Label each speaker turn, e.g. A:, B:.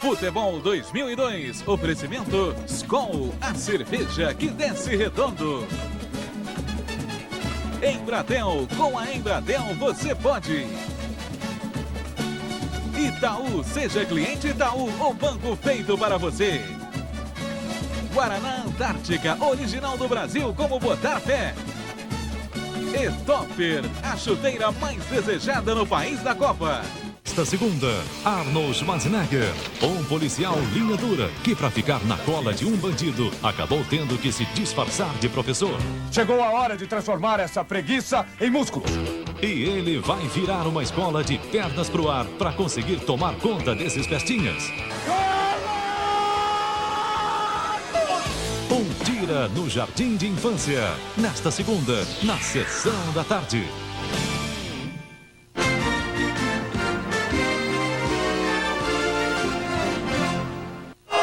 A: Futebol 2002. Oferecimento Skol, a cerveja que desce redondo. Embratel, com a Embratel você pode. Itaú, seja cliente Itaú, o banco feito para você. Guaraná Antártica, original do Brasil, como botar fé. E Topper, a chuteira mais desejada no país da Copa.
B: Esta segunda, Arnold Schwarzenegger, um policial linha dura que, para ficar na cola de um bandido, acabou tendo que se disfarçar de professor.
C: Chegou a hora de transformar essa preguiça em músculo.
B: E ele vai virar uma escola de pernas pro ar para conseguir tomar conta desses pestinhas. Um tira no Jardim de Infância, nesta segunda, na Sessão da Tarde.